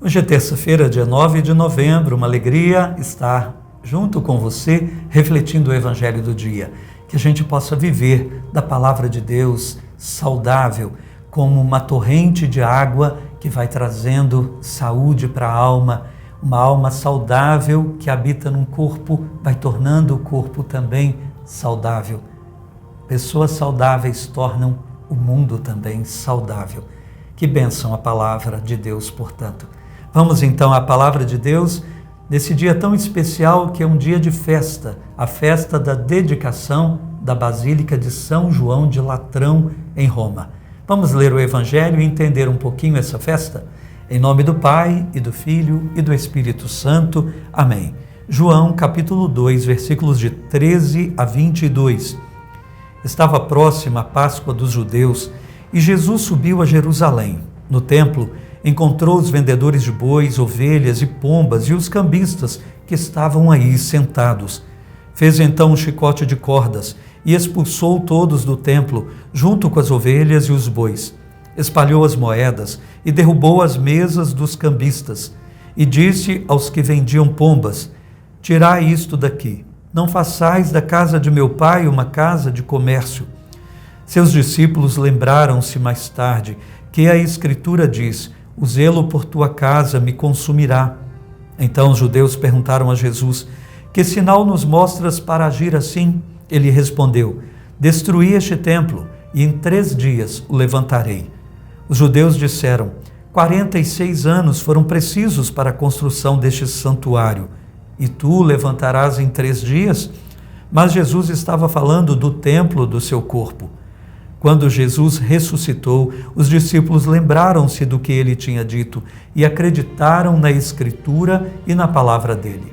Hoje é terça-feira, dia 9 de novembro, uma alegria estar junto com você, refletindo o Evangelho do dia. Que a gente possa viver da Palavra de Deus saudável, como uma torrente de água que vai trazendo saúde para a alma, uma alma saudável que habita num corpo, vai tornando o corpo também saudável. Pessoas saudáveis tornam o mundo também saudável. Que bênção a Palavra de Deus, portanto. Vamos então à Palavra de Deus, nesse dia tão especial que é um dia de festa, a festa da dedicação da Basílica de São João de Latrão, em Roma. Vamos ler o Evangelho e entender um pouquinho essa festa? Em nome do Pai, e do Filho, e do Espírito Santo. Amém. João, capítulo 2, versículos de 13 a 22. Estava próxima a Páscoa dos judeus, e Jesus subiu a Jerusalém. No templo, encontrou os vendedores de bois, ovelhas e pombas e os cambistas que estavam aí sentados. Fez então um chicote de cordas e expulsou todos do templo, junto com as ovelhas e os bois. Espalhou as moedas e derrubou as mesas dos cambistas. E disse aos que vendiam pombas: tirai isto daqui, não façais da casa de meu pai uma casa de comércio. Seus discípulos lembraram-se mais tarde que a Escritura diz: o zelo por tua casa me consumirá. Então os judeus perguntaram a Jesus: que sinal nos mostras para agir assim? Ele respondeu: destruí este templo, e em 3 dias o levantarei. Os judeus disseram: 46 anos foram precisos para a construção deste santuário, e tu o levantarás em 3 dias? Mas Jesus estava falando do templo do seu corpo. Quando Jesus ressuscitou, os discípulos lembraram-se do que ele tinha dito e acreditaram na Escritura e na palavra dele.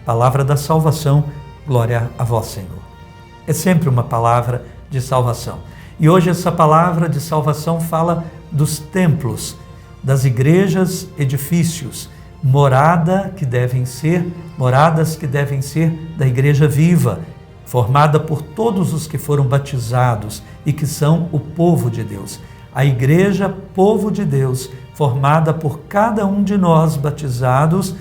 Palavra da salvação, glória a vós, Senhor. É sempre uma palavra de salvação. E hoje essa palavra de salvação fala dos templos, das igrejas, edifícios, moradas que devem ser da igreja viva, formada por todos os que foram batizados e que são o povo de Deus. A igreja, povo de Deus, formada por cada um de nós batizados,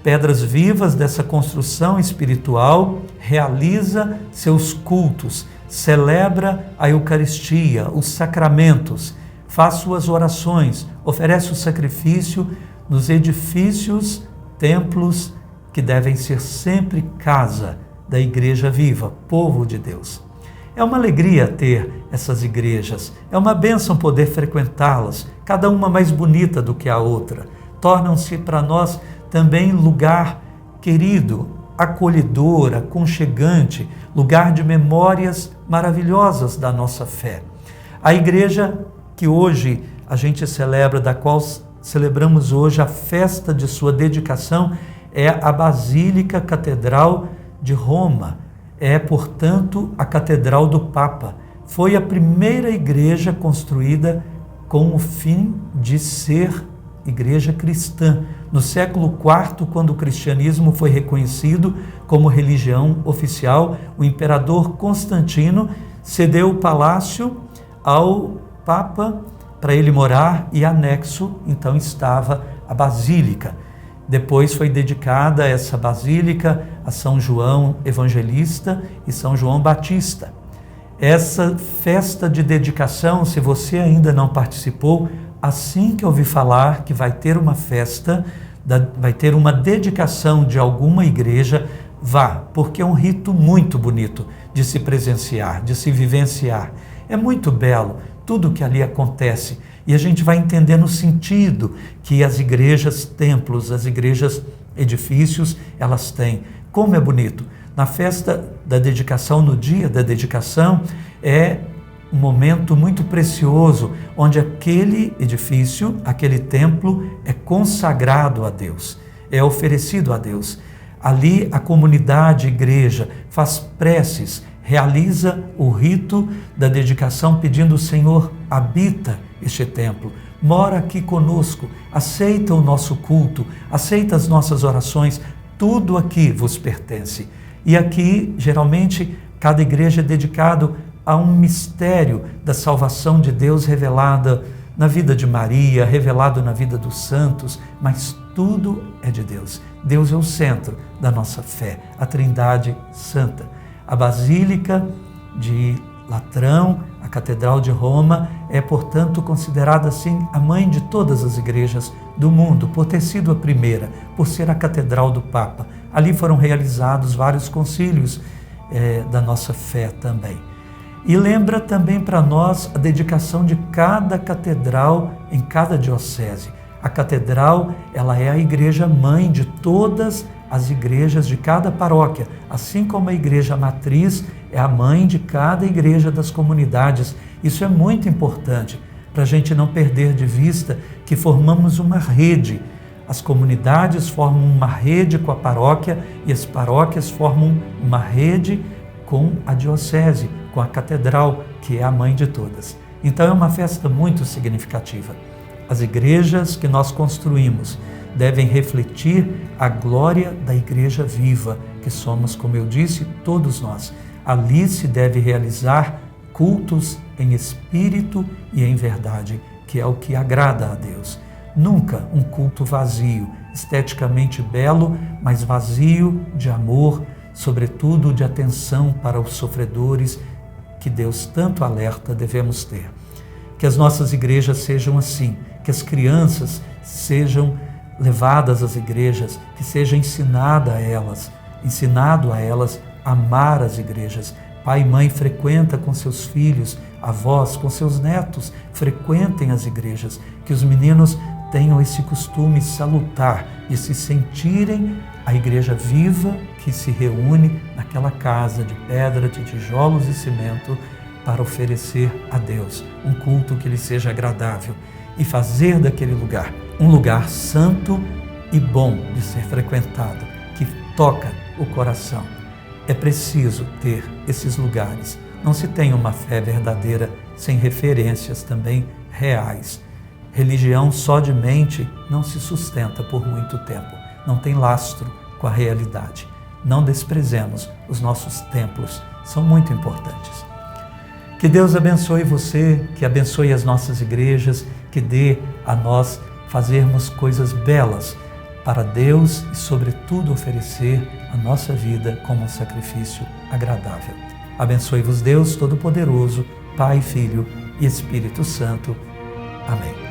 pedras vivas dessa construção espiritual, realiza seus cultos, celebra a Eucaristia, os sacramentos, faz suas orações, oferece o sacrifício nos edifícios, templos que devem ser sempre casa da igreja viva, povo de Deus. É uma alegria ter essas igrejas, é uma bênção poder frequentá-las, cada uma mais bonita do que a outra. Tornam-se para nós também lugar querido, acolhedor, aconchegante, lugar de memórias maravilhosas da nossa fé. A igreja que hoje a gente celebra, da qual celebramos hoje a festa de sua dedicação, é a Basílica Catedral de Roma. É, portanto, a Catedral do Papa. Foi a primeira igreja construída com o fim de ser igreja cristã. No século IV, quando o cristianismo foi reconhecido como religião oficial, o imperador Constantino cedeu o palácio ao Papa para ele morar e anexo, então, estava a Basílica. Depois foi dedicada essa basílica a São João Evangelista e São João Batista. Essa festa de dedicação, se você ainda não participou, assim que ouvir falar que vai ter uma festa, vai ter uma dedicação de alguma igreja, vá, porque é um rito muito bonito de se presenciar, de se vivenciar. É muito belo tudo que ali acontece. E a gente vai entendendo o sentido que as igrejas, templos, as igrejas, edifícios, elas têm. Como é bonito. Na festa da dedicação, no dia da dedicação, é um momento muito precioso, onde aquele edifício, aquele templo é consagrado a Deus, é oferecido a Deus. Ali a comunidade, a igreja, faz preces, realiza o rito da dedicação pedindo: o Senhor, habita este templo, mora aqui conosco, aceita o nosso culto, aceita as nossas orações, tudo aqui vos pertence. E aqui, geralmente, cada igreja é dedicado a um mistério da salvação de Deus revelada na vida de Maria, revelado na vida dos santos, mas tudo é de Deus. Deus é o centro da nossa fé, a Trindade Santa. A Basílica de Latrão, a Catedral de Roma, é, portanto, considerada assim a mãe de todas as igrejas do mundo, por ter sido a primeira, por ser a Catedral do Papa. Ali foram realizados vários concílios da nossa fé também. E lembra também para nós a dedicação de cada catedral em cada diocese. A catedral, ela é a igreja mãe de todas as igrejas de cada paróquia, assim como a igreja matriz é a mãe de cada igreja das comunidades. Isso é muito importante para a gente não perder de vista que formamos uma rede. As comunidades formam uma rede com a paróquia e as paróquias formam uma rede com a diocese, com a catedral, que é a mãe de todas. Então é uma festa muito significativa. As igrejas que nós construímos devem refletir a glória da igreja viva, que somos, como eu disse, todos nós. Ali se deve realizar cultos em espírito e em verdade, que é o que agrada a Deus. Nunca um culto vazio, esteticamente belo, mas vazio de amor, sobretudo de atenção para os sofredores, que Deus tanto alerta devemos ter. Que as nossas igrejas sejam assim, que as crianças sejam levadas às igrejas, que seja ensinado a elas a amar as igrejas. Pai e mãe frequenta com seus filhos, avós, com seus netos, frequentem as igrejas, que os meninos tenham esse costume salutar de se sentirem a igreja viva que se reúne naquela casa de pedra, de tijolos e cimento para oferecer a Deus um culto que lhe seja agradável e fazer daquele lugar um lugar santo e bom de ser frequentado, que toca o coração. É preciso ter esses lugares. Não se tem uma fé verdadeira sem referências também reais. Religião só de mente não se sustenta por muito tempo, não tem lastro com a realidade. Não desprezemos os nossos templos, são muito importantes. Que Deus abençoe você, que abençoe as nossas igrejas, que dê a nós fazermos coisas belas para Deus e, sobretudo, oferecer a nossa vida como um sacrifício agradável. Abençoe-vos Deus Todo-Poderoso, Pai, Filho e Espírito Santo. Amém.